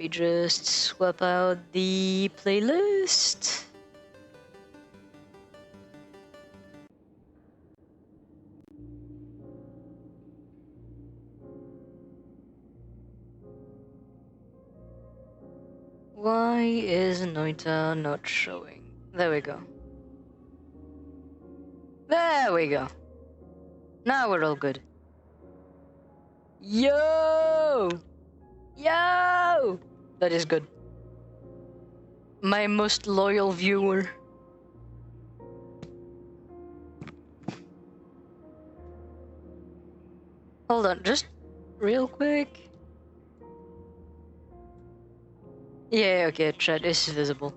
we just swap out the playlist? Why is Noita not showing? There we go. There we go. Now we're all good. Yo! Yo! That is good. My most loyal viewer. Hold on, just real quick. Yeah, okay, chat is visible.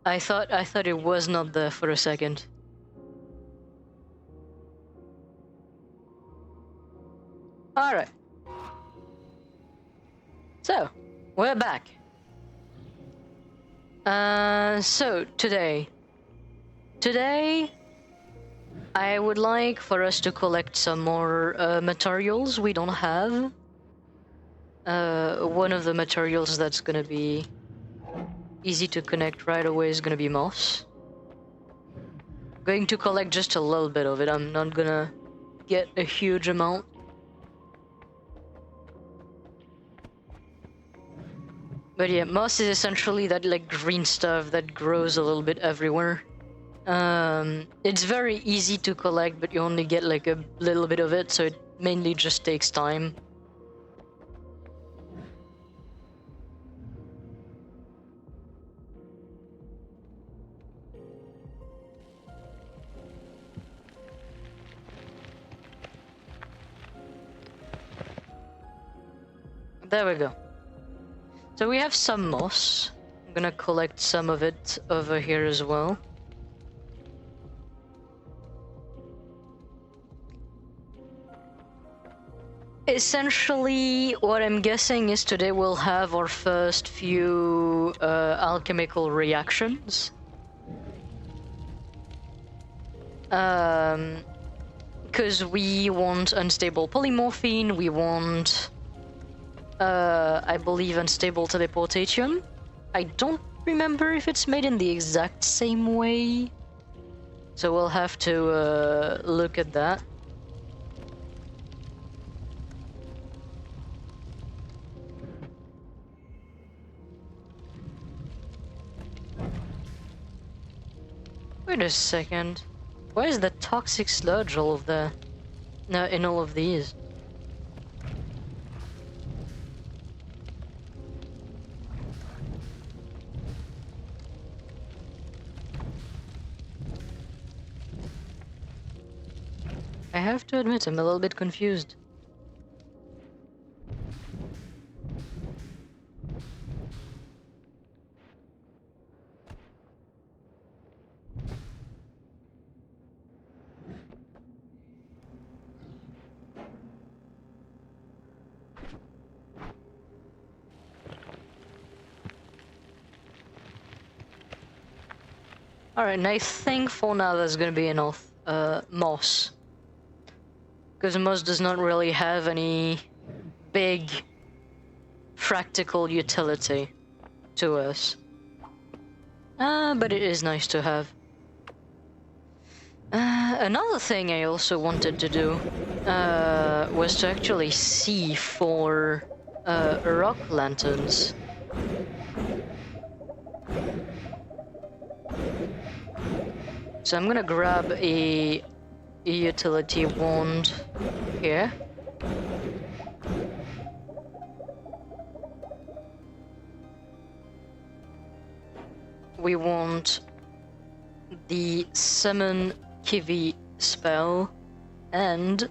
I thought it was not there for a second. Alright. So, we're back. So today I would like for us to collect some more materials we don't have. One of the materials that's gonna be easy to connect right away is gonna be moss. Going to collect just a little bit of it. I'm not gonna get a huge amount. But yeah, moss is essentially that like green stuff that grows a little bit everywhere. It's very easy to collect, but you only get like a little bit of it, so it mainly just takes time. There we go. So we have some moss. I'm gonna collect some of it over here as well. Essentially, what I'm guessing is today we'll have our first few alchemical reactions. Because we want unstable polymorphine, we want I believe unstable teleportation. I don't remember if it's made in the exact same way, so we'll have to look at that. Wait a second. Why is the toxic sludge all of the in all of these? I have to admit, I'm a little bit confused. Alright, and I think for now there's gonna be enough moss. Because moss does not really have any big practical utility to us. But it is nice to have. Another thing I also wanted to do was to actually see for rock lanterns. So I'm gonna grab a utility wand here. We want the summon Kiwi spell and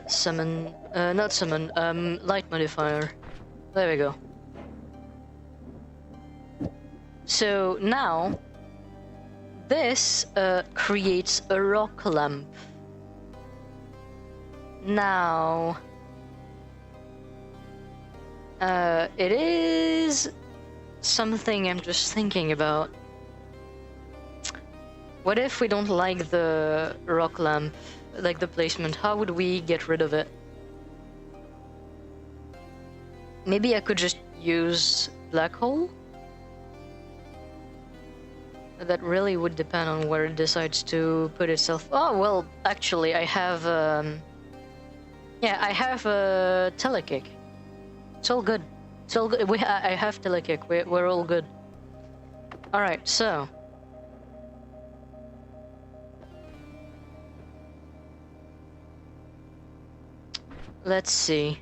summon, not summon, light modifier. There we go. So now this creates a rock lamp. Now it is something I'm just thinking about. What if we don't like the rock lamp, like the placement? How would we get rid of it? Maybe I could just use black hole? That really would depend on where it decides to put itself. Oh, well, actually, I have, yeah, I have a telekick. It's all good. It's all good. I have telekick. We're all good. Alright, so. Let's see.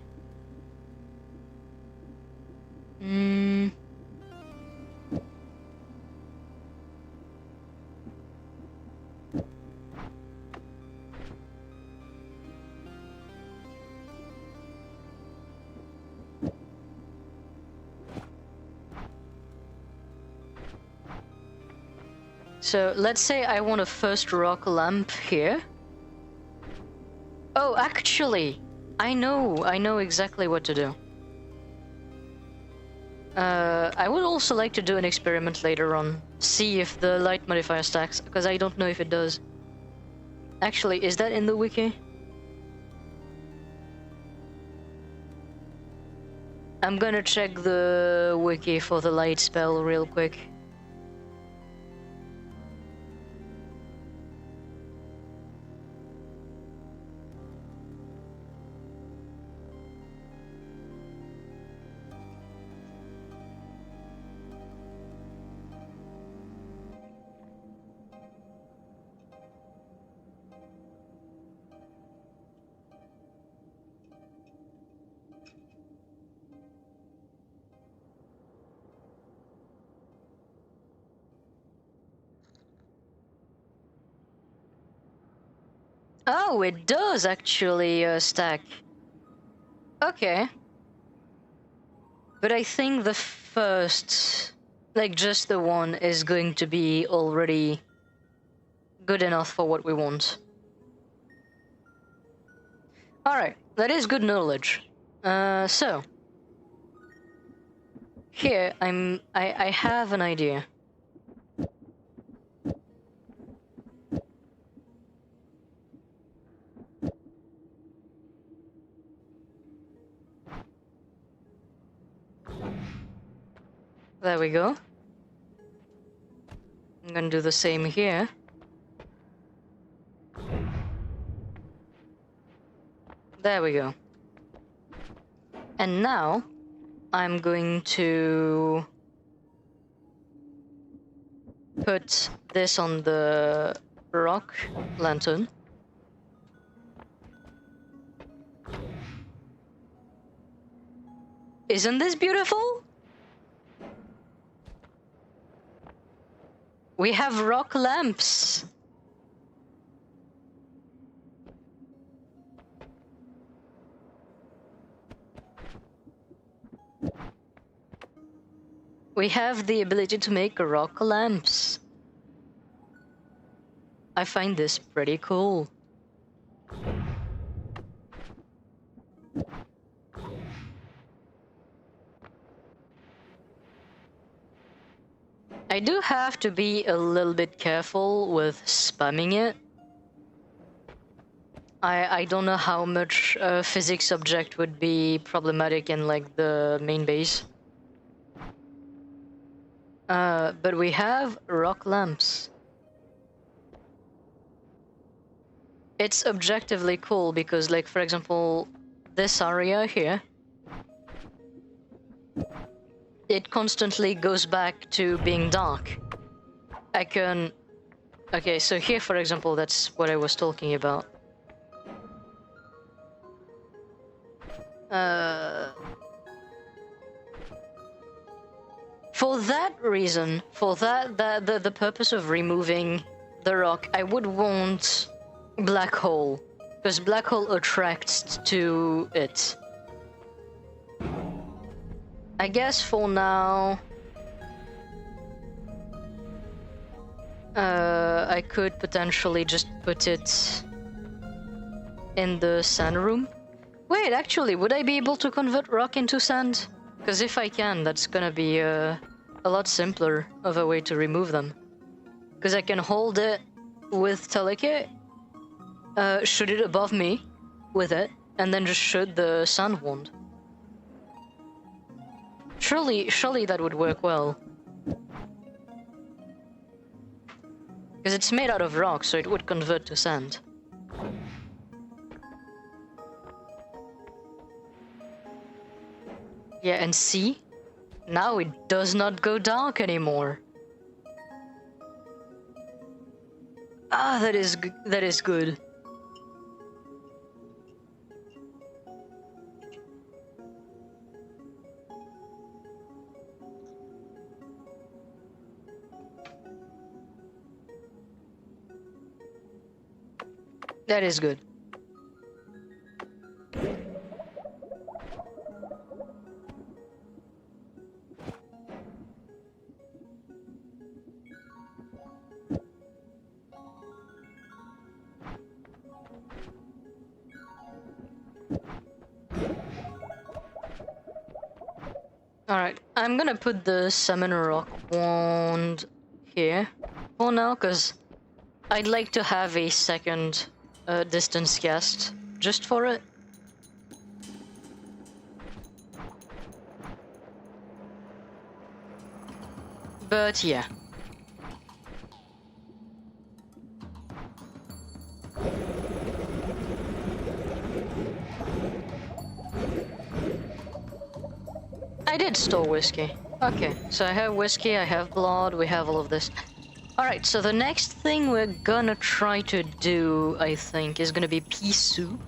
So let's say I want a first rock lamp here. Oh, actually, I know exactly what to do. I would also like to do an experiment later on. See if the light modifier stacks, because I don't know if it does. Actually, is that in the wiki? I'm gonna check the wiki for the light spell real quick. Oh, it does actually stack. Okay. But I think the first, like just the one, is going to be already good enough for what we want. Alright, that is good knowledge. So. Here, I have an idea. There we go. I'm gonna do the same here. There we go. And now, I'm going to put this on the rock lantern. Isn't this beautiful? We have rock lamps. We have the ability to make rock lamps. I find this pretty cool. I do have to be a little bit careful with spamming it. I don't know how much a physics object would be problematic in like the main base. But we have rock lamps. It's objectively cool because, like, for example, this area here, it constantly goes back to being dark. I can... Okay, so here, for example, that's what I was talking about. For that reason, for the purpose of removing the rock, I would want black hole, because black hole attracts to it. I guess for now, I could potentially just put it in the sand room. Wait, actually, would I be able to convert rock into sand? Because if I can, that's gonna be a lot simpler of a way to remove them. Because I can hold it with Telekit, shoot it above me with it, and then just shoot the sand wand. Surely that would work well. Because it's made out of rock, so it would convert to sand. Yeah, and see? Now it does not go dark anymore. Ah, that is good. That is good. Alright, I'm gonna put the Summon Rock wand here for now, because I'd like to have a second distance cast just for it. But yeah. I did store whiskey. Okay, so I have whiskey, I have blood, we have all of this. Alright, so the next thing we're gonna try to do, I think, is gonna be pea soup.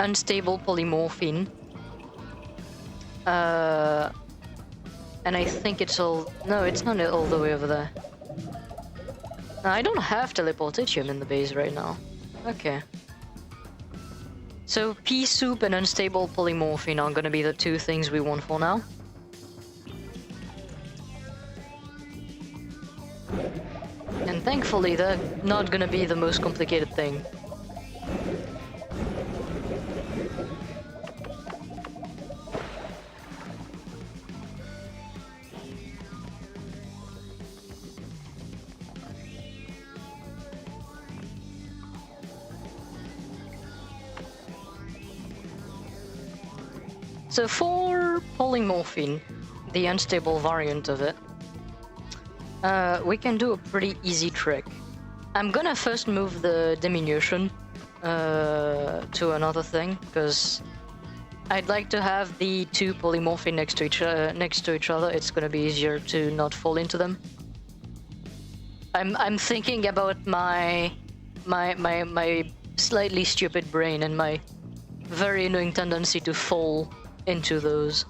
Unstable polymorphine. And I think it's all... No, it's not all the way over there. No, I don't have teleportation in the base right now. Okay. So pea soup and unstable polymorphine are gonna be the two things we want for now. And thankfully they're not gonna be the most complicated thing. So for polymorphine, the unstable variant of it, we can do a pretty easy trick. I'm gonna first move the diminution to another thing, because I'd like to have the two polymorphine next to each other. It's gonna be easier to not fall into them. I'm thinking about my slightly stupid brain and my very annoying tendency to fall into those.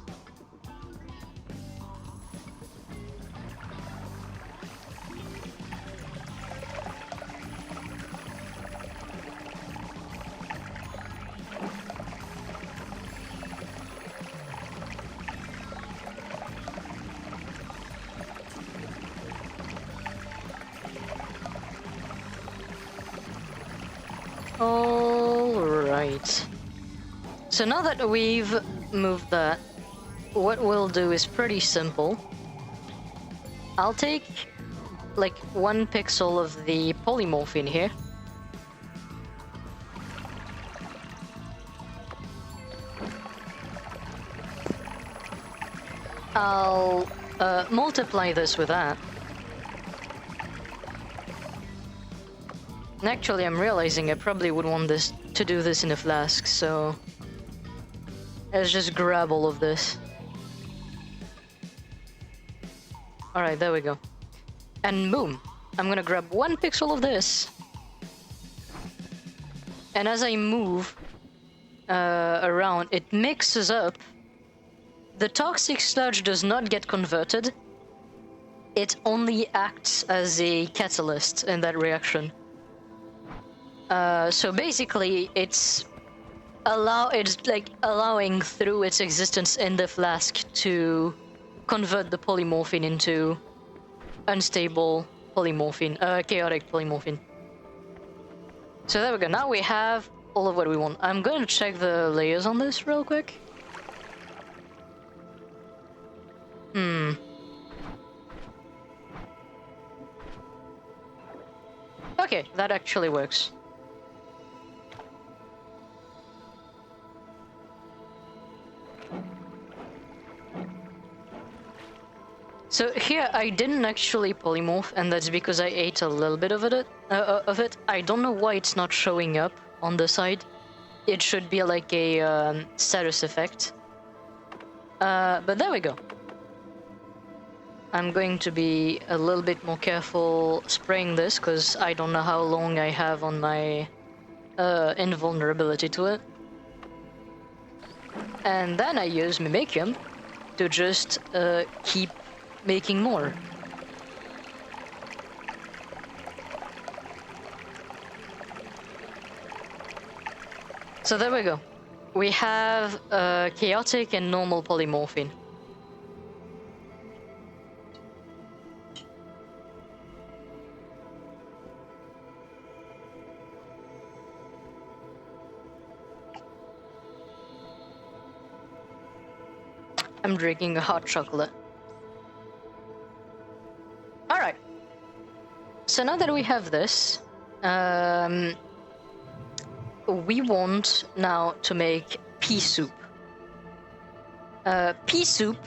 Alright. So now that we've moved that, what we'll do is pretty simple. I'll take like 1 pixel of the polymorphine here. I'll multiply this with that. And actually, I'm realizing I probably would want this to do this in a flask, so let's just grab all of this. Alright, there we go. And boom! I'm gonna grab 1 pixel of this. And as I move around, it mixes up. The toxic sludge does not get converted. It only acts as a catalyst in that reaction. So basically, it's like allowing through its existence in the flask to convert the polymorphine into unstable polymorphine, chaotic polymorphine. So there we go. Now we have all of what we want. I'm going to check the layers on this real quick. Okay, that actually works. So here I didn't actually polymorph, and that's because I ate a little bit of it. I don't know why it's not showing up on the side. It should be like a status effect. But there we go. I'm going to be a little bit more careful spraying this, because I don't know how long I have on my invulnerability to it. And then I use Mimicium to just keep making more. So there we go. We have chaotic and normal polymorphine. I'm drinking a hot chocolate. Alright. So now that we have this, we want now to make pea soup. Pea soup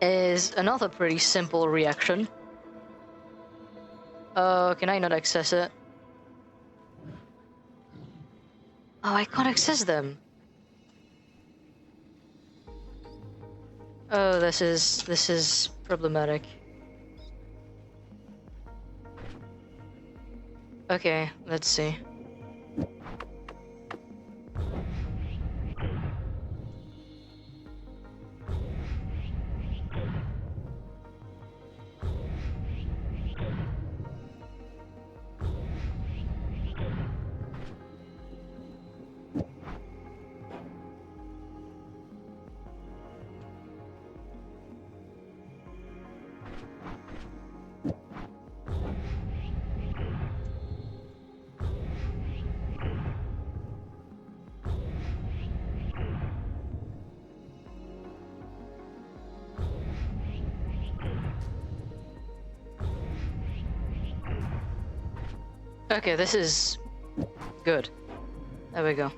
is another pretty simple reaction. Can I not access it? Oh, I can't access them. Oh, this is problematic. Okay, let's see. Okay, this is good. There we go.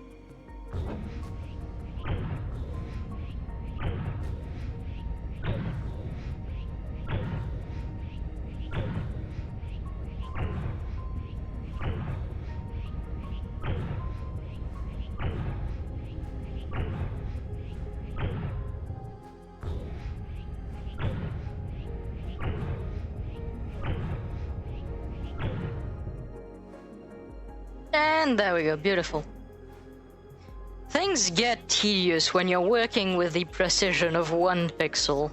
And there we go, beautiful. Things get tedious when you're working with the precision of 1 pixel.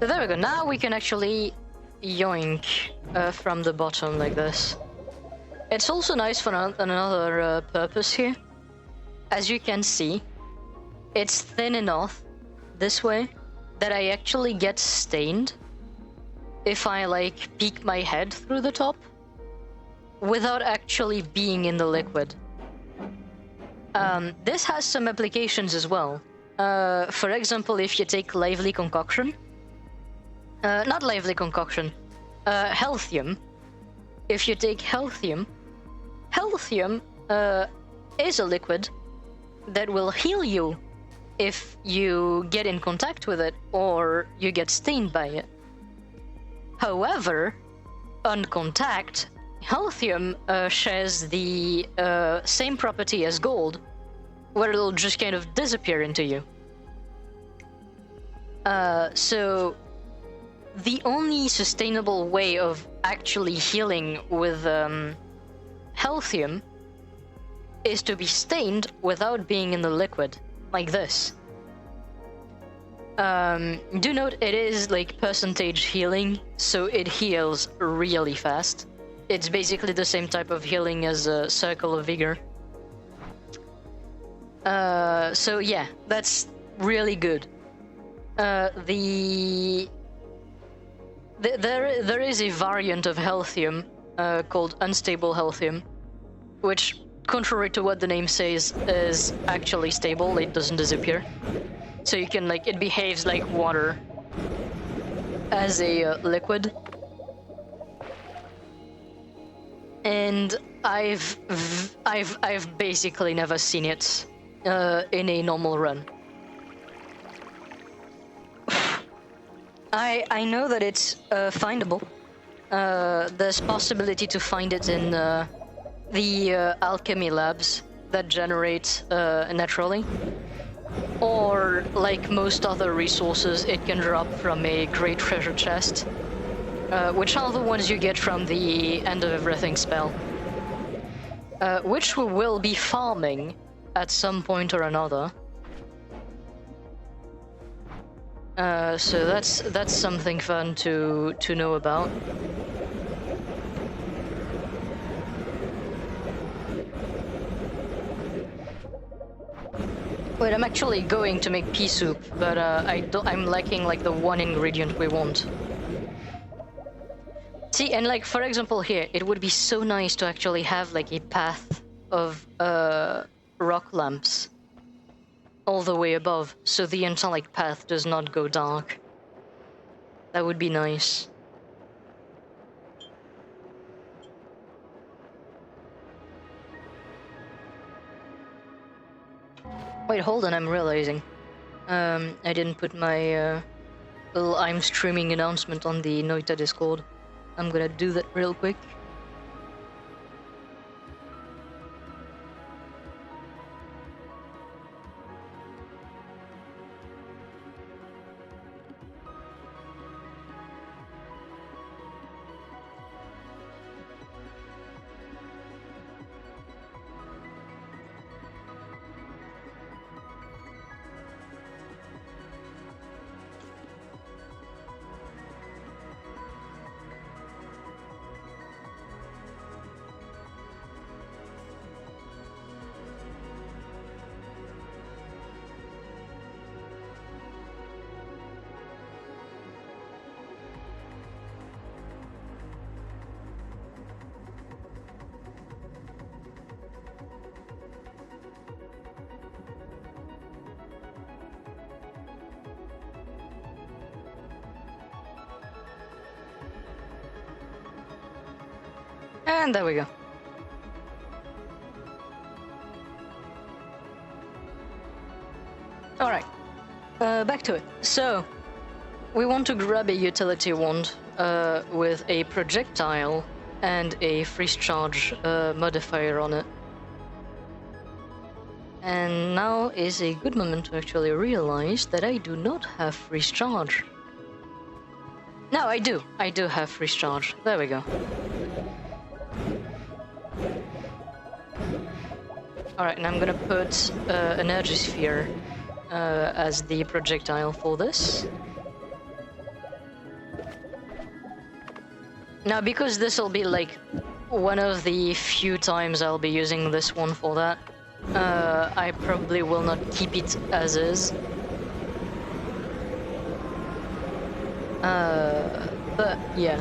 So there we go, now we can actually yoink from the bottom like this. It's also nice for another purpose here. As you can see, it's thin enough this way that I actually get stained if I like peek my head through the top without actually being in the liquid. This has some applications as well. For example, if you take lively concoction, not lively concoction, healthium. If you take healthium is a liquid that will heal you if you get in contact with it or you get stained by it. However, on contact, healthium shares the same property as gold, where it'll just kind of disappear into you. So the only sustainable way of actually healing with healthium is to be stained without being in the liquid, like this. Do note it is like percentage healing, so it heals really fast. It's basically the same type of healing as a Circle of Vigor. So yeah, that's really good. There is a variant of healthium called unstable healthium, which, contrary to what the name says, is actually stable. It doesn't disappear. So you can, like, it behaves like water as a liquid. and I've basically never seen it in a normal run. I know that it's findable. There's possibility to find it in the alchemy labs that generate naturally. Or, like most other resources, it can drop from a great treasure chest, which are the ones you get from the End of Everything spell. Which we will be farming at some point or another. So that's something fun to know about. Wait, I'm actually going to make pea soup, but I'm lacking like the one ingredient we want. See, and like for example here, it would be so nice to actually have like a path of rock lamps all the way above, so the entire like path does not go dark. That would be nice. Wait, hold on, I'm realizing. I didn't put my little I'm streaming announcement on the Noita Discord. I'm gonna do that real quick. And there we go. Alright, back to it. So, we want to grab a utility wand with a projectile and a freeze charge modifier on it. And now is a good moment to actually realize that I do not have freeze charge. No, I do. I do have freeze charge. There we go. Alright, and I'm gonna put energy sphere as the projectile for this. Now, because this will be like one of the few times I'll be using this one for that, I probably will not keep it as is. But yeah.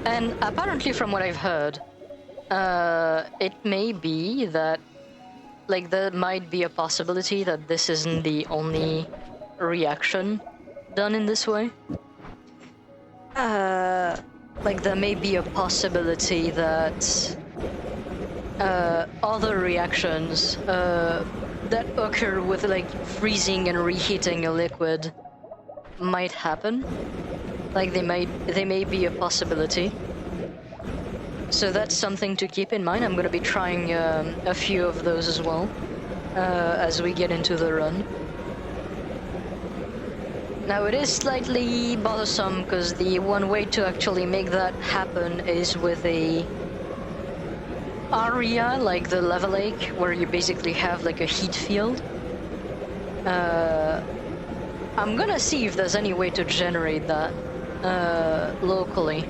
And apparently from what I've heard, it may be that like there might be a possibility that this isn't the only reaction done in this way. Like there may be a possibility that other reactions that occur with like freezing and reheating a liquid might happen. Like they may be a possibility. So that's something to keep in mind. I'm going to be trying a few of those as well as we get into the run. Now it is slightly bothersome because the one way to actually make that happen is with a area like the lava lake, where you basically have like a heat field. I'm gonna see if there's any way to generate that locally.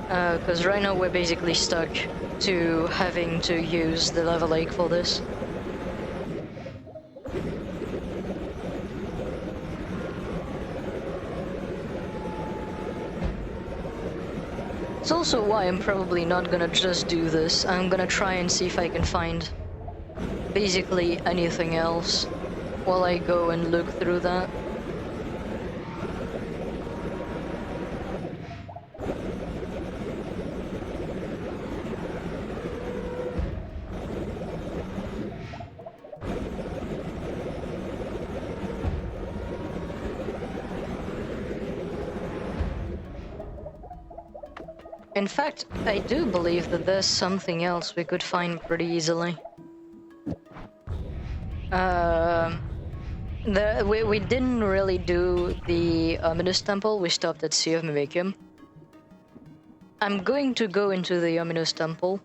Because right now we're basically stuck to having to use the lava lake for this. It's also why I'm probably not gonna just do this. I'm gonna try and see if I can find basically anything else while I go and look through that. In fact, I do believe that there's something else we could find pretty easily. We didn't really do the Ominous Temple, we stopped at Sea of Mimicium. I'm going to go into the Ominous Temple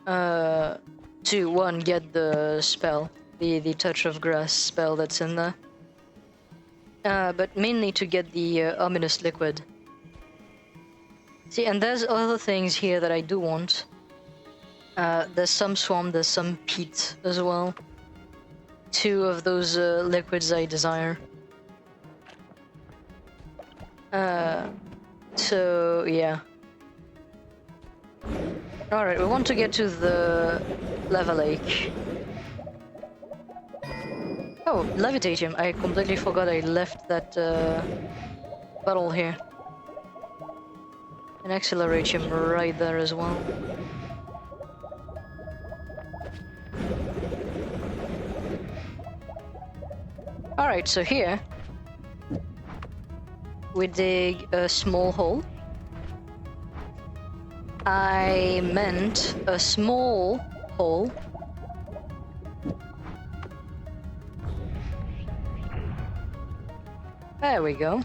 to, one, get the spell, the Touch of Grass spell that's in there. But mainly to get the Ominous Liquid. See, and there's other things here that I do want. There's some swamp, there's some peat as well. 2 of those liquids I desire. So, yeah. Alright, we want to get to the lava lake. Oh, Levitatium. I completely forgot I left that bottle here. And Acceleratium right there as well. Alright, so here we dig a small hole. I meant a small hole. There we go.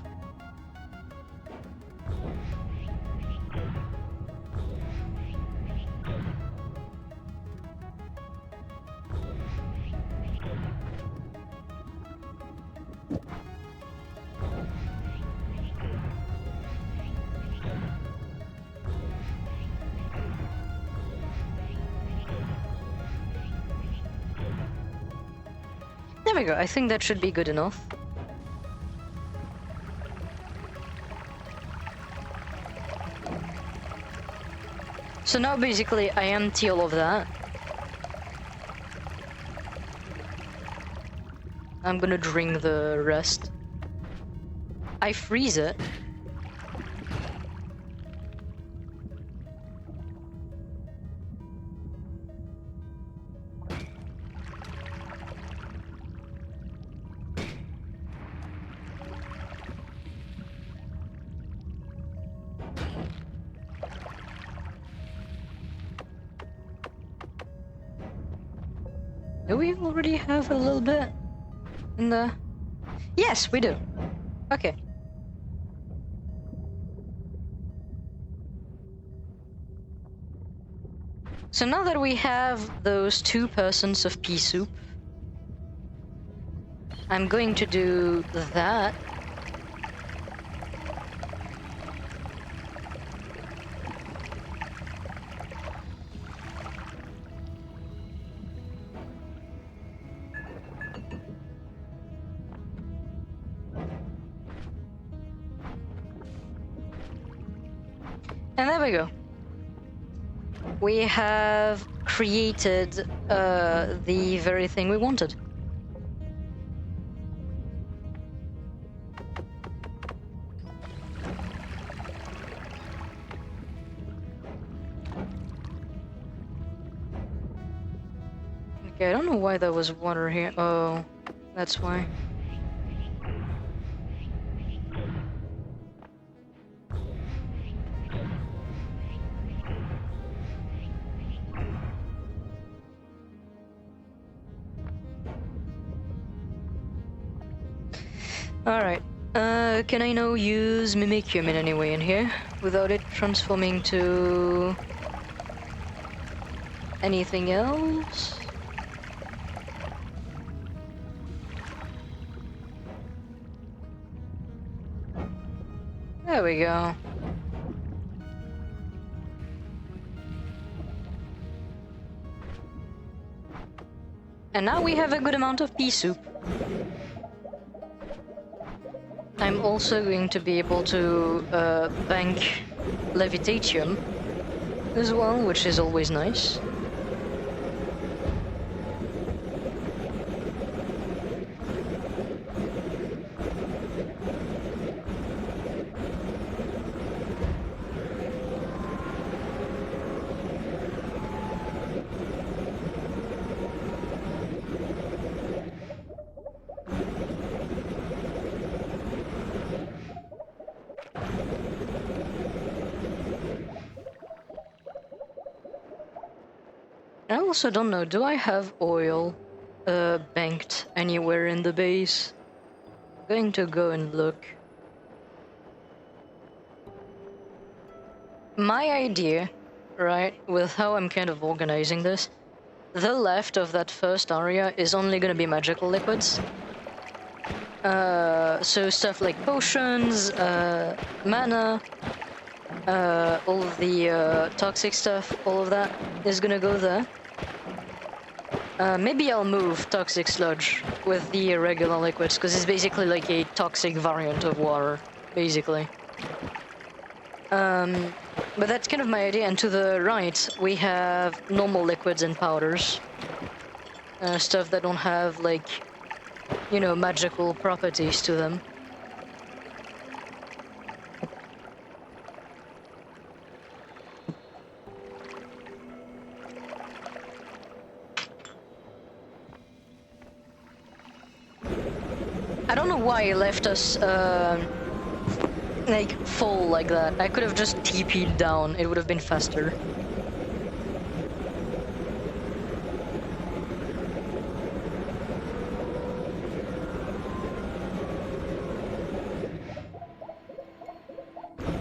There we go, I think that should be good enough. So now basically I empty all of that. I'm gonna drink the rest. I freeze it. Do we already have a little bit in the... Yes, we do. Okay. So now that we have those 2 persons of pea soup, I'm going to do that. And there we go. We have created the very thing we wanted. Okay, I don't know why there was water here. Oh, that's why. Alright, can I now use Mimicium in any way in here, without it transforming to... anything else? There we go. And now we have a good amount of pea soup. I'm also going to be able to bank Levitatium as well, which is always nice. I also don't know, do I have oil banked anywhere in the base? I'm going to go and look. My idea, right, with how I'm kind of organizing this, the left of that first area is only gonna be magical liquids. So stuff like potions, mana, all of the toxic stuff, all of that is gonna go there. Maybe I'll move toxic sludge with the regular liquids, because it's basically like a toxic variant of water, basically. But that's kind of my idea, and to the right, we have normal liquids and powders. Stuff that don't have, like, you know, magical properties to them. I don't know why it left us, like, full like that. I could have just TP'd down, it would have been faster.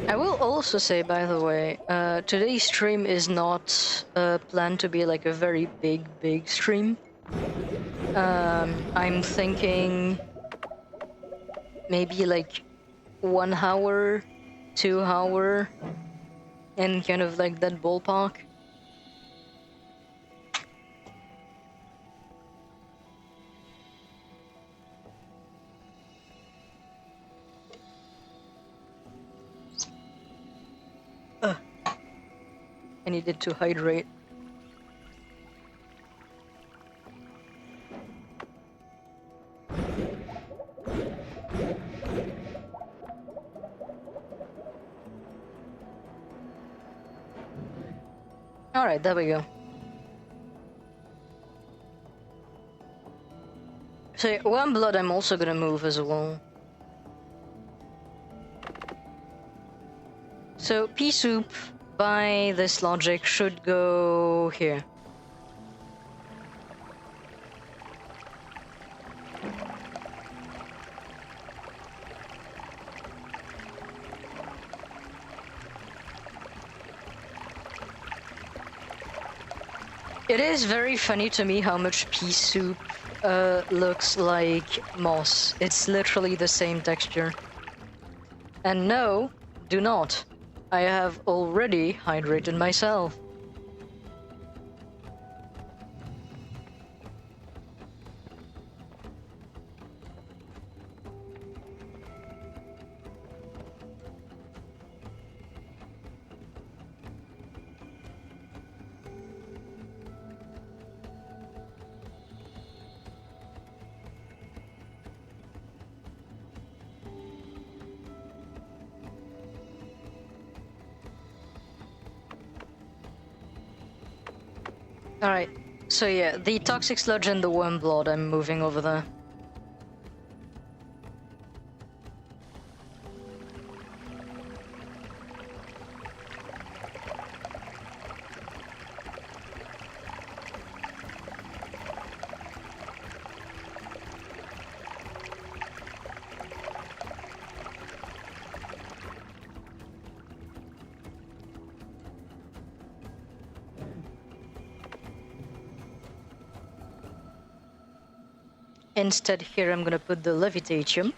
I will also say, by the way, today's stream is not planned to be like a very big stream. I'm thinking maybe like 1 hour, 2 hour, and kind of like that ballpark. I needed to hydrate. Alright, there we go. So, one blood I'm also gonna move as well. So, pea soup, by this logic, should go here. It is very funny to me how much pea soup looks like moss. It's literally the same texture. And no, do not. I have already hydrated myself. Alright, so yeah, the toxic sludge and the worm blood, I'm moving over there. Instead, here I'm gonna put the levitatium.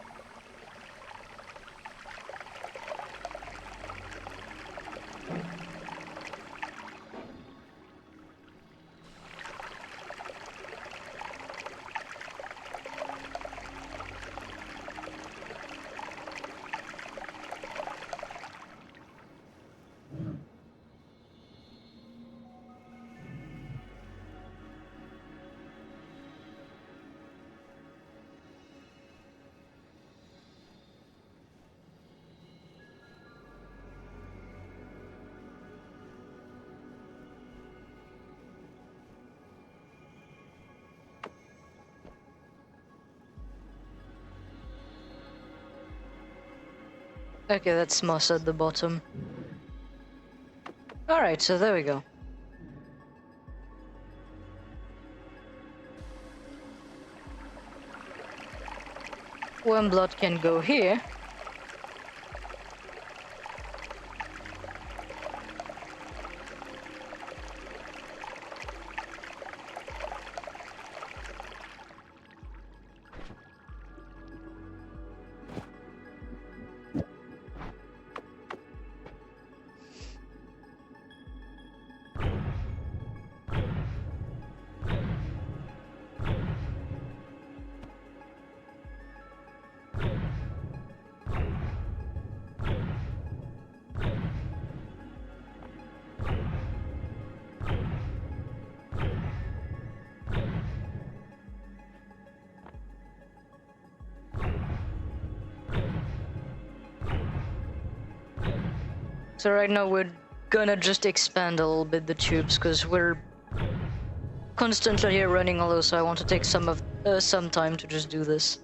Okay, that's moss at the bottom. Alright, so there we go. Warm blood can go here. So right now we're gonna just expand a little bit the tubes because we're constantly here running low, so I want to take some time to just do this.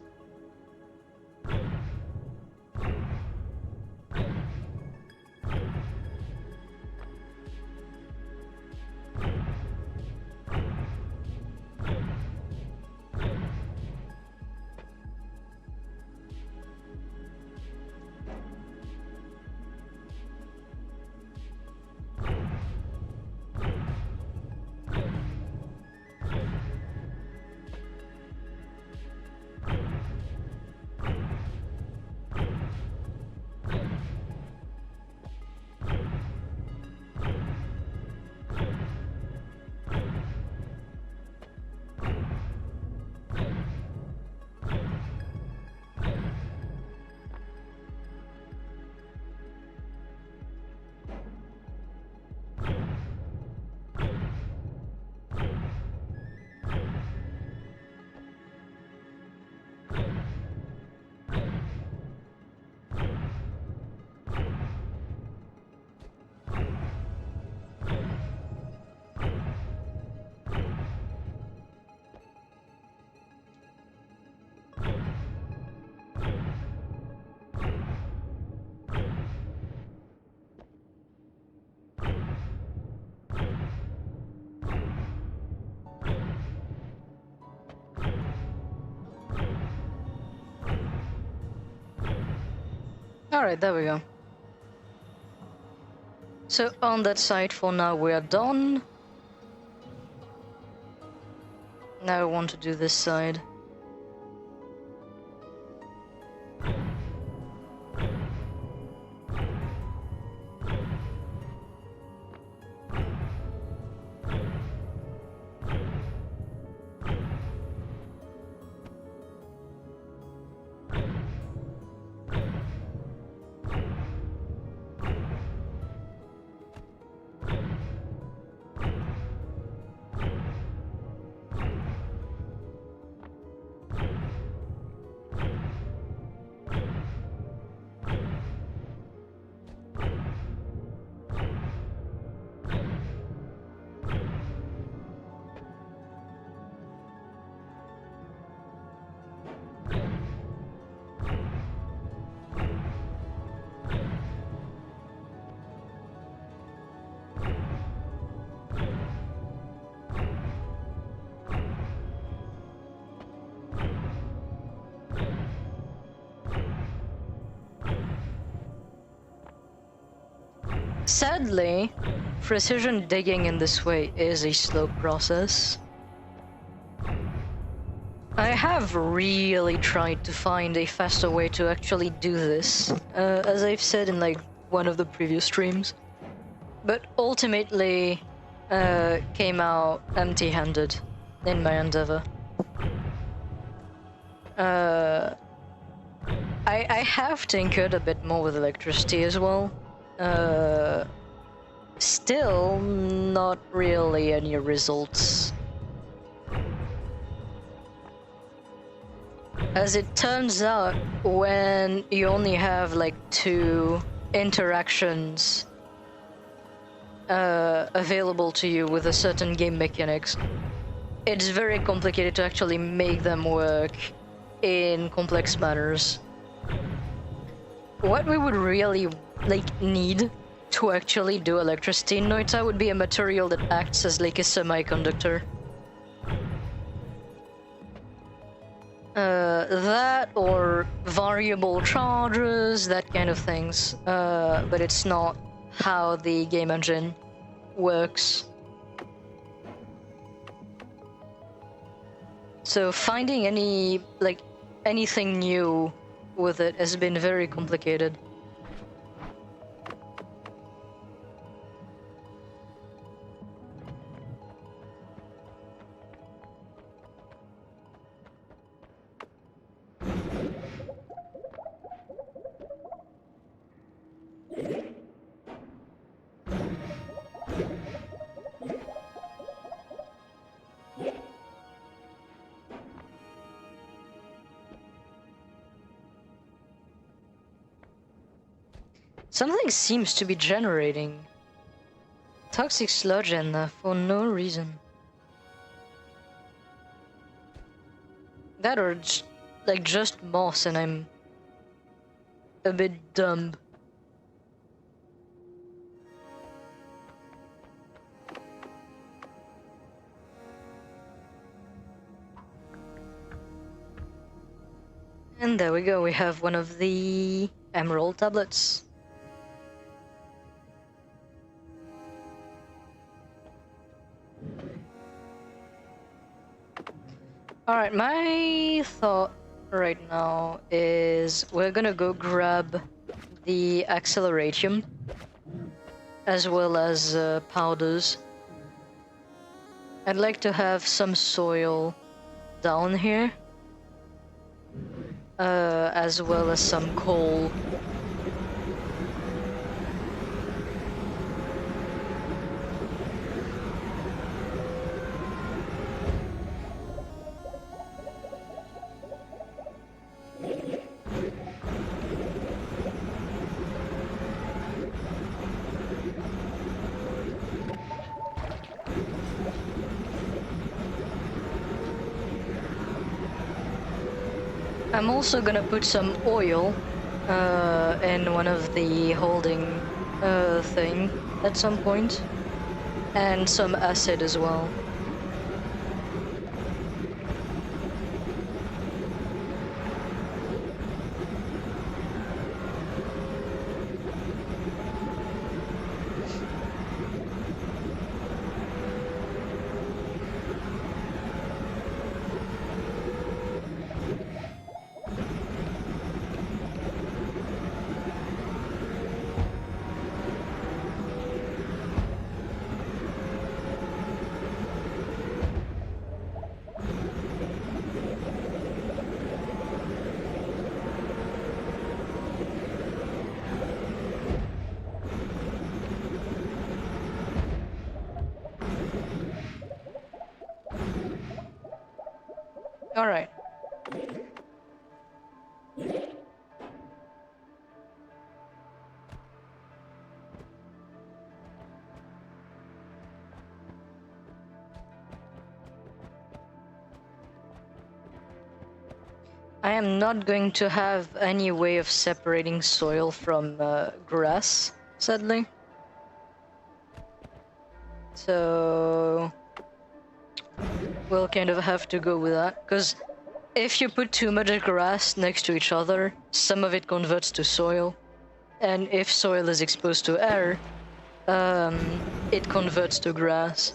Alright, there we go. So on that side for now we are done. Now I want to do this side. Sadly, precision digging in this way is a slow process. I have really tried to find a faster way to actually do this, as I've said in like one of the previous streams, but ultimately came out empty-handed in my endeavor. I have tinkered a bit more with electricity as well. Still not really any results. As it turns out, when you only have like 2 interactions available to you with a certain game mechanics, it's very complicated to actually make them work in complex manners. What we would really need to actually do electricity in Noita would be a material that acts as like a semiconductor. That or variable charges, that kind of things. But it's not how the game engine works. So finding anything new with it has been very complicated. Something seems to be generating toxic sludge in there for no reason. That or just moss and I'm a bit dumb. And there we go, we have one of the emerald tablets. Alright, my thought right now is we're gonna go grab the acceleratium as well as powders. I'd like to have some soil down here as well as some coal. I'm also gonna put some oil in one of the holding thing at some point, and some acid as well. All right. I am not going to have any way of separating soil from grass, sadly. So we'll kind of have to go with that, because if you put too much grass next to each other, some of it converts to soil. And if soil is exposed to air, it converts to grass.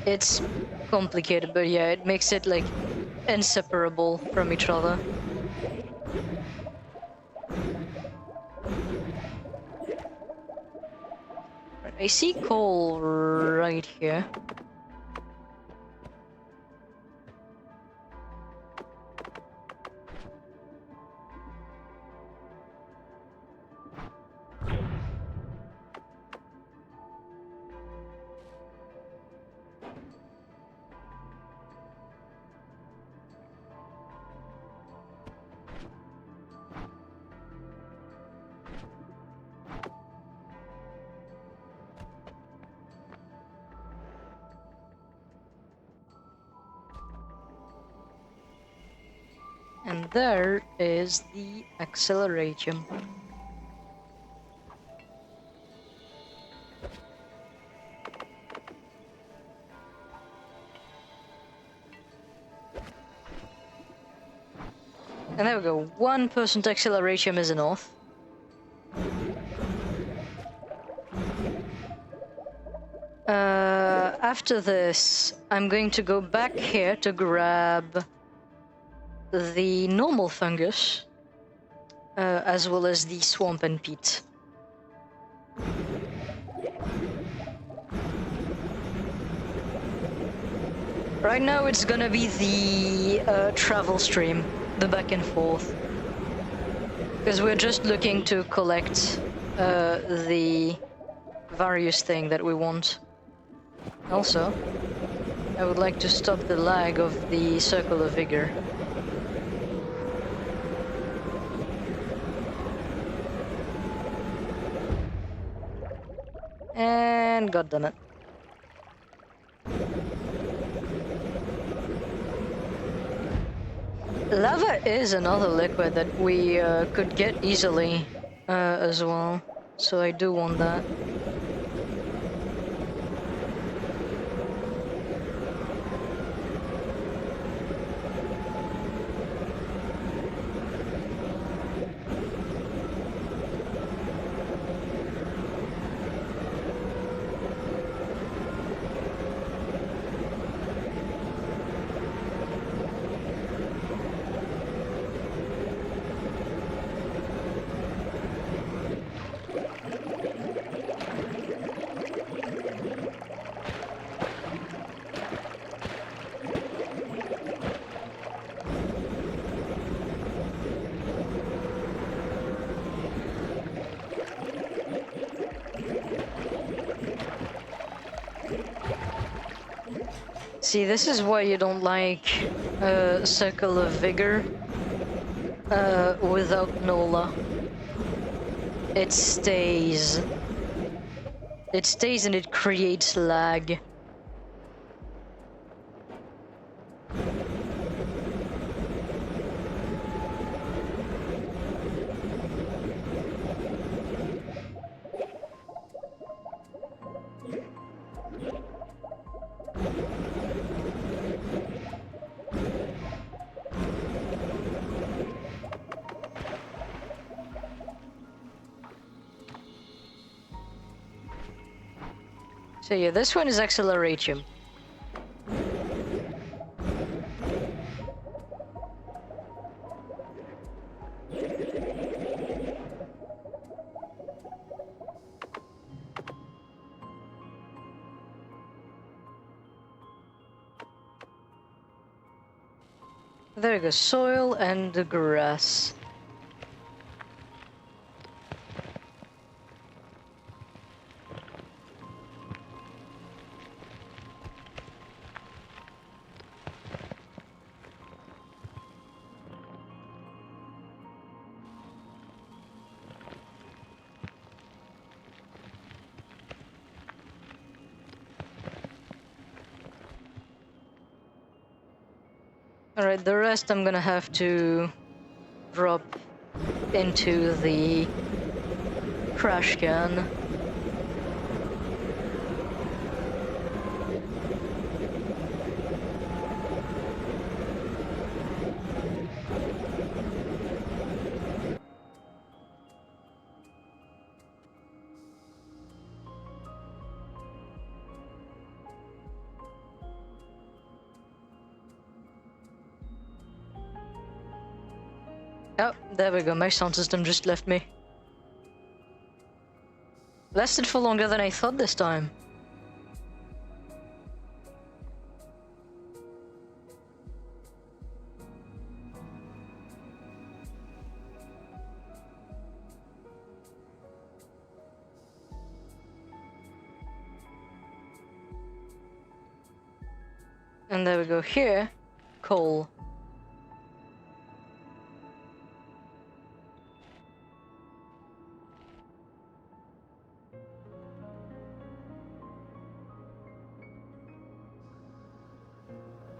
It's complicated, but yeah, it makes it like inseparable from each other. I see coal right here. And there is the acceleratum. And there we go. 1% acceleration is enough. After this, I'm going to go back here to grab the normal fungus, as well as the swamp and peat. Right now it's gonna be the travel stream, the back and forth. Because we're just looking to collect the various thing that we want. Also, I would like to stop the lag of the Circle of Vigor. And god damn it. Lava is another liquid that we could get easily as well, so I do want that. See, this is why you don't like Circle of Vigor without Nola. It stays. It stays and it creates lag. So yeah, this one is acceleration. There we go, soil and the grass. Alright, the rest I'm gonna have to drop into the trash can. Oh, there we go, my sound system just left me. Lasted for longer than I thought this time. And there we go, here, coal.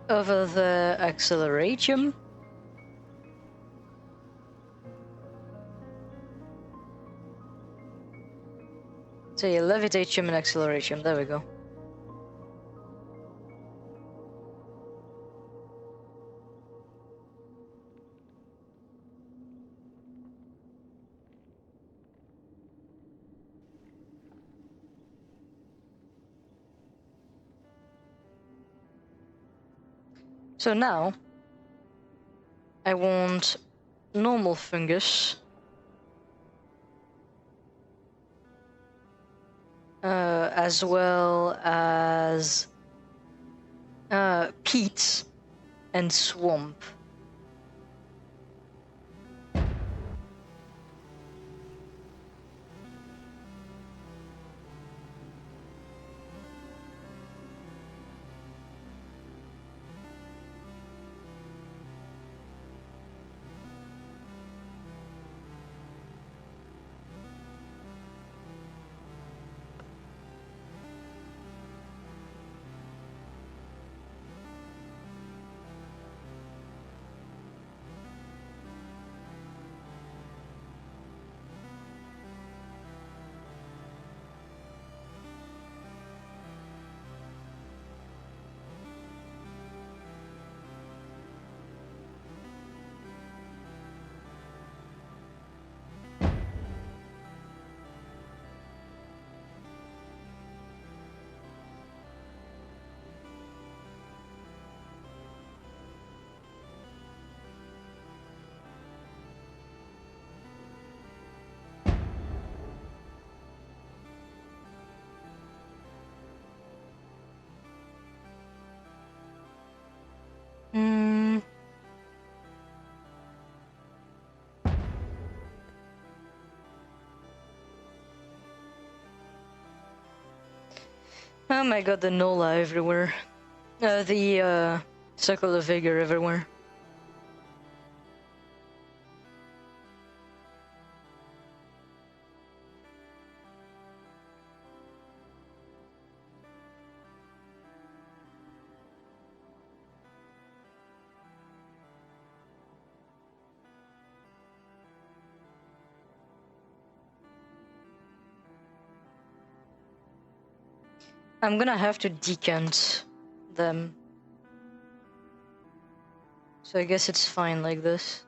Over the acceleration. So yeah, levitation and acceleration, there we go. So now I want normal fungus, as well as peat and swamp. Hmm. Oh my god, the Nola everywhere. The Circle of Vigor everywhere. I'm gonna have to decant them. So I guess it's fine like this.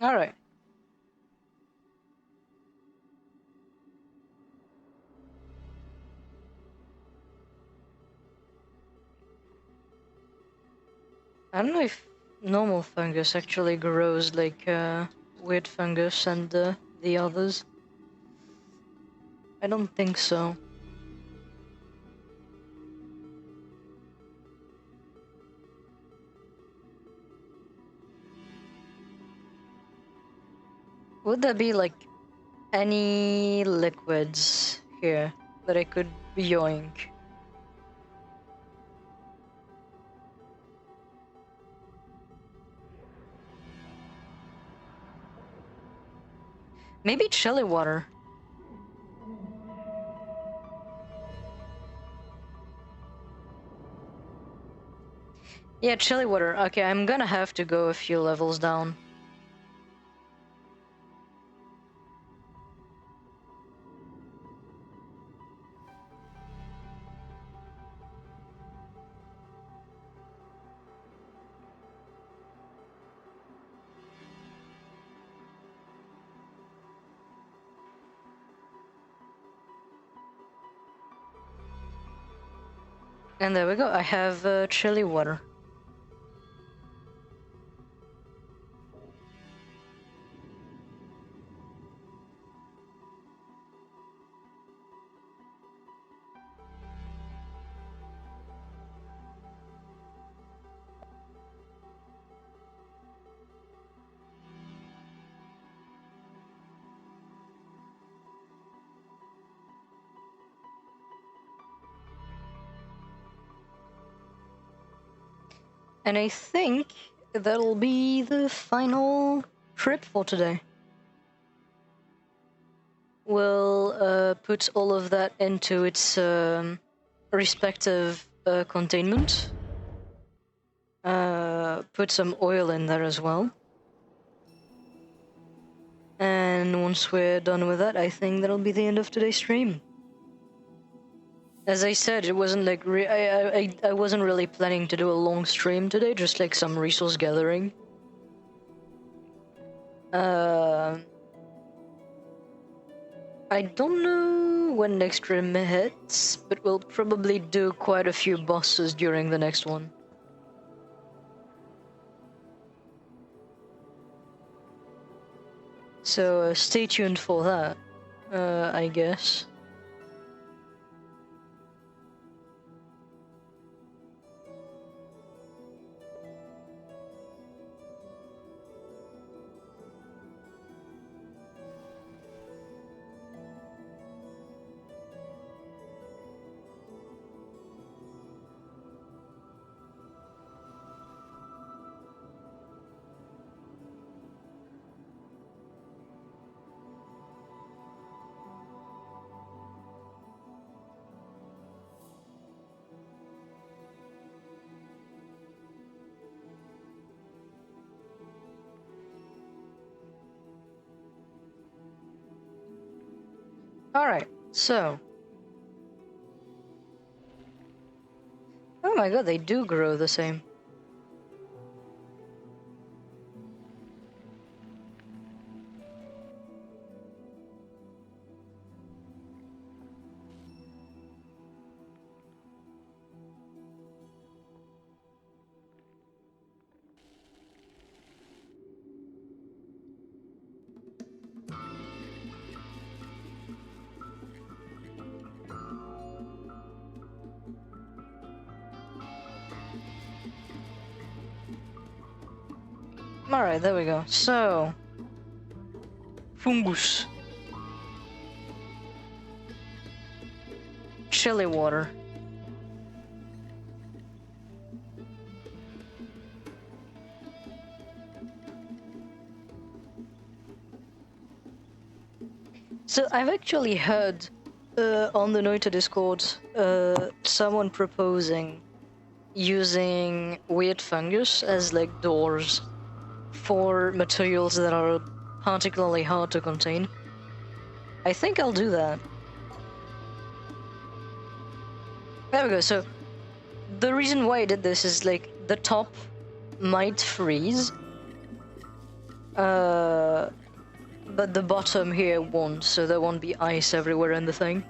Alright. I don't know if normal fungus actually grows like weird fungus and the others. I don't think so. Would there be like any liquids here that I could yoink? Maybe chili water. Yeah, chili water. Okay, I'm gonna have to go a few levels down. And there we go, I have chili water. And I think that'll be the final trip for today. We'll put all of that into its respective containment. Put some oil in there as well. And once we're done with that, I think that'll be the end of today's stream. As I said, it wasn't like I wasn't really planning to do a long stream today, just like some resource gathering. I don't know when next stream hits, but we'll probably do quite a few bosses during the next one. So stay tuned for that, I guess. Alright, so... Oh my god, they do grow the same. Alright, there we go. So... Fungus. Chili water. So I've actually heard on the Noita Discord someone proposing using weird fungus as like doors for materials that are particularly hard to contain. I think I'll do that. There we go. So the reason why I did this is like the top might freeze, but the bottom here won't, so there won't be ice everywhere in the thing.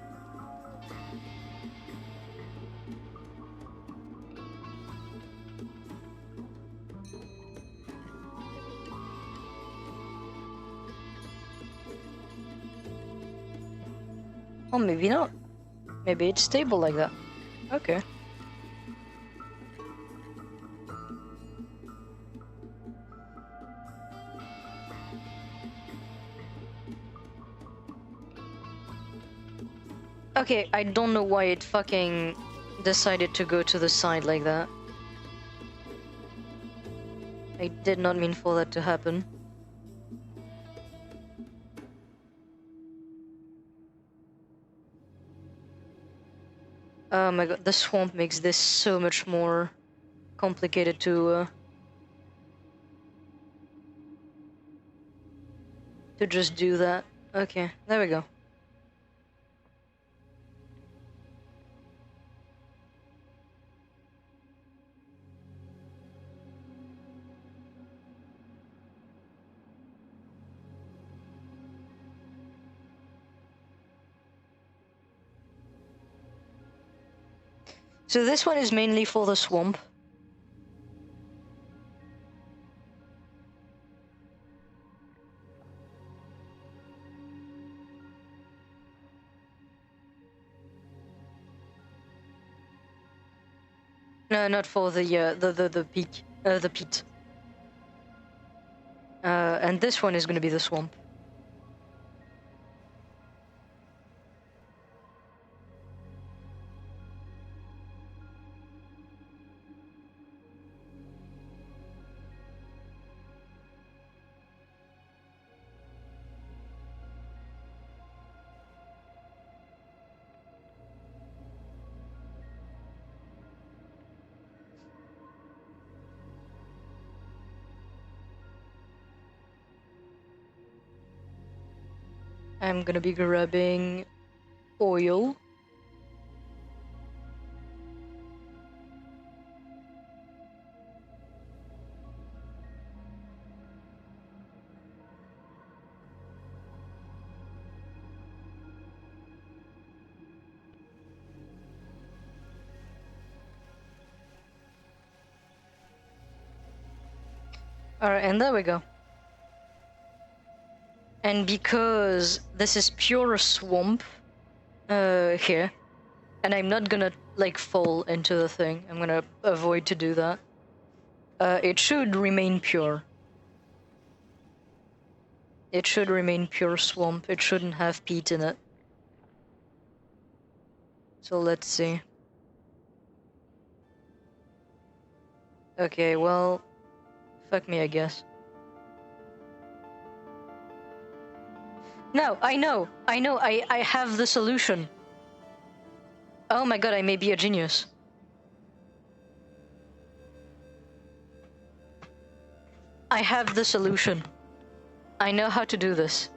Oh, maybe not. Maybe it's stable like that. Okay. Okay, I don't know why it fucking decided to go to the side like that. I did not mean for that to happen. Oh my god, the swamp makes this so much more complicated to just do that. Okay, there we go. So this one is mainly for the swamp. No, not for the peak, the peat. And this one is gonna be the swamp. I'm gonna be grabbing oil. Alright, and there we go. And because this is pure swamp here, and I'm not gonna like fall into the thing, I'm gonna avoid to do that. It should remain pure. It should remain pure swamp. It shouldn't have peat in it. So let's see. Okay, well, fuck me, I guess. No, I know, I have the solution. Oh my god, I may be a genius. I have the solution. I know how to do this.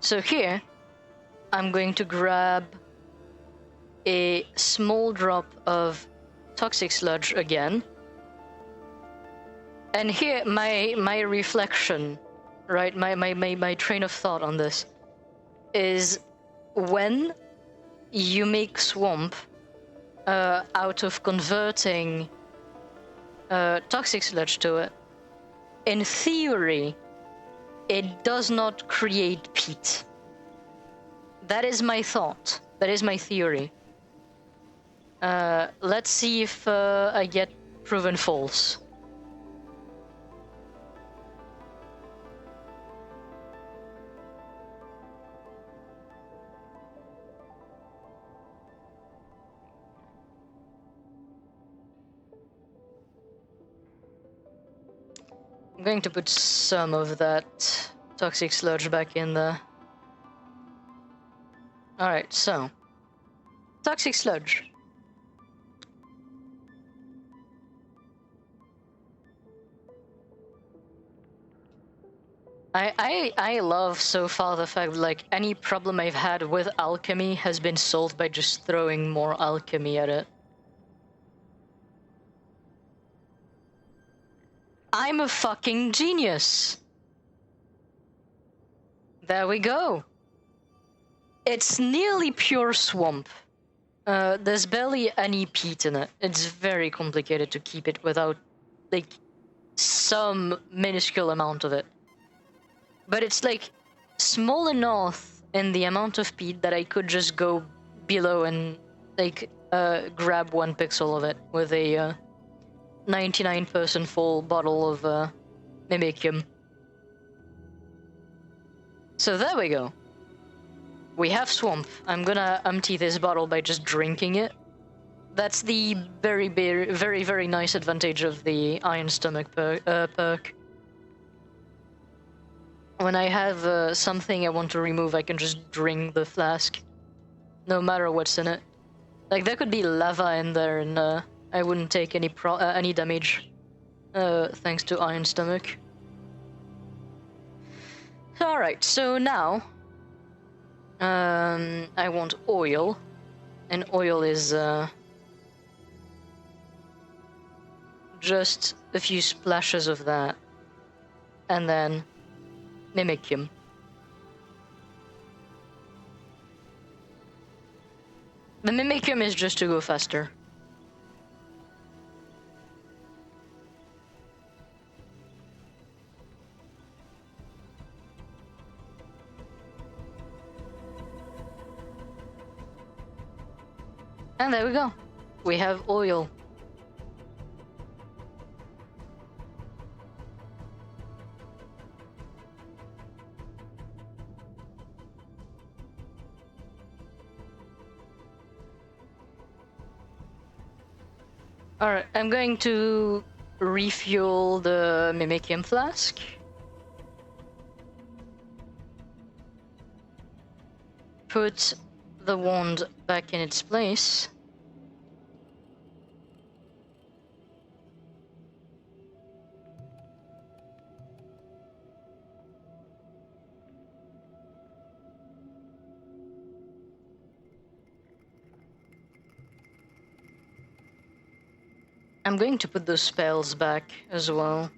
So here, I'm going to grab a small drop of toxic sludge again. And here, my reflection, right, my train of thought on this is when you make swamp out of converting toxic sludge to it, in theory, it does not create peat. That is my thought. That is my theory. Let's see if I get proven false. I'm going to put some of that toxic sludge back in there. Alright, so. Toxic sludge. I love so far the fact like any problem I've had with alchemy has been solved by just throwing more alchemy at it. I'm a fucking genius. There we go. It's nearly pure swamp. There's barely any peat in it. It's very complicated to keep it without, like, some minuscule amount of it. But it's, like, small enough in the amount of peat that I could just go below and, like, grab 1 pixel of it with a 99% full bottle of mimicium. So there we go. We have swamp. I'm gonna empty this bottle by just drinking it. That's the very, very nice advantage of the Iron Stomach perk. When I have something I want to remove, I can just drink the flask, no matter what's in it. Like, there could be lava in there, and I wouldn't take any damage, thanks to Iron Stomach. Alright, so now, I want oil, and oil is just a few splashes of that, and then mimicium. The mimicium is just to go faster. And there we go. We have oil. Alright, I'm going to refuel the mimicium flask. Put the wand back in its place. I'm going to put those spells back as well.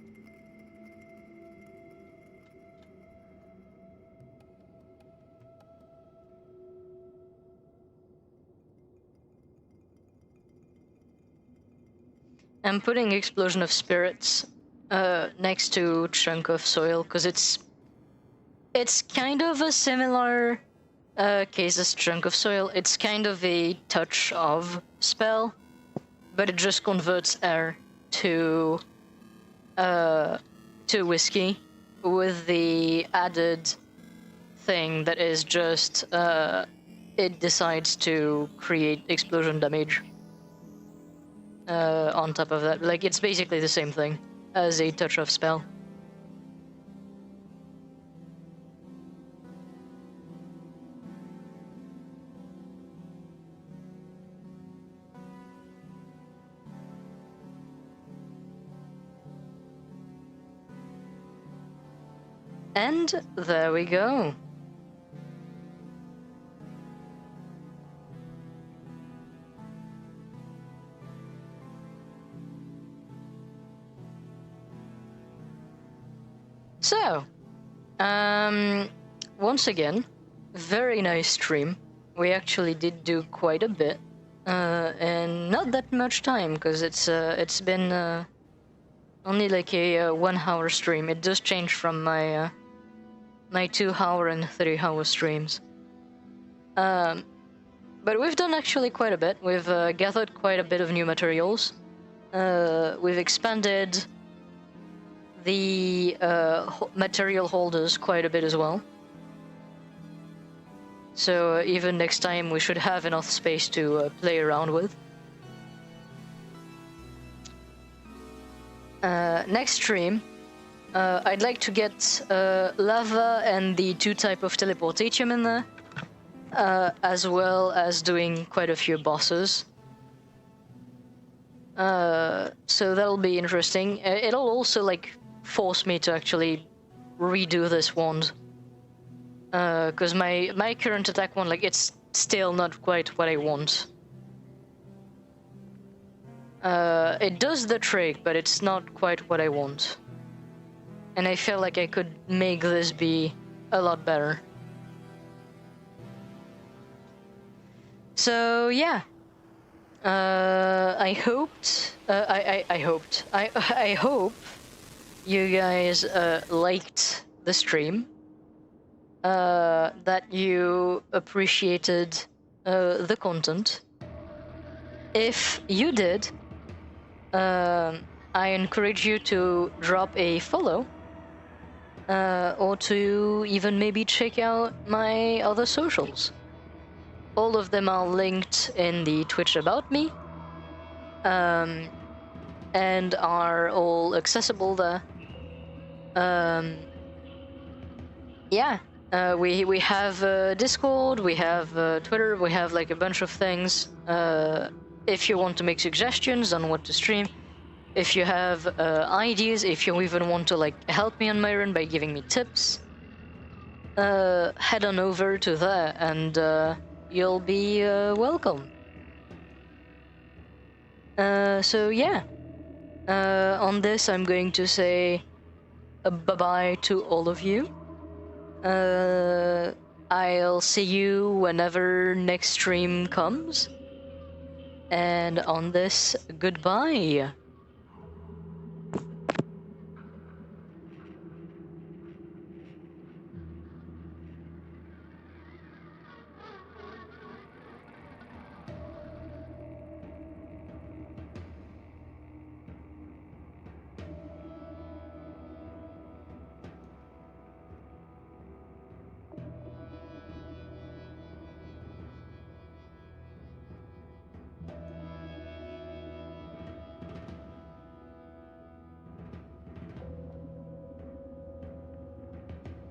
I'm putting Explosion of Spirits next to Chunk of Soil because it's kind of a similar case as Chunk of Soil. It's kind of a touch of spell, but it just converts air to whiskey with the added thing that is just it decides to create explosion damage. On top of that, like, it's basically the same thing as a touch of spell. And there we go. So, once again, very nice stream. We actually did do quite a bit, and not that much time, because it's been only like a 1 hour stream. It does change from my my 2 hour and 3 hour streams. But we've done actually quite a bit. We've gathered quite a bit of new materials. We've expanded the material holders quite a bit as well. So even next time we should have enough space to play around with. Next stream, I'd like to get lava and the 2 type of teleportation in there, as well as doing quite a few bosses. So that'll be interesting. It'll also like force me to actually redo this wand, because my current attack wand, like, it's still not quite what I want. It does the trick, but it's not quite what I want. And I feel like I could make this be a lot better. So yeah, I hope you guys liked the stream, that you appreciated the content. If you did, I encourage you to drop a follow, or to even maybe check out my other socials. All of them are linked in the Twitch About Me, and are all accessible there. Yeah, we have Discord, we have Twitter, we have like a bunch of things. If you want to make suggestions on what to stream, if you have ideas, if you even want to like help me on my run by giving me tips, head on over to there and you'll be welcome. So yeah, on this I'm going to say bye-bye to all of you. I'll see you whenever next stream comes. And on this, goodbye.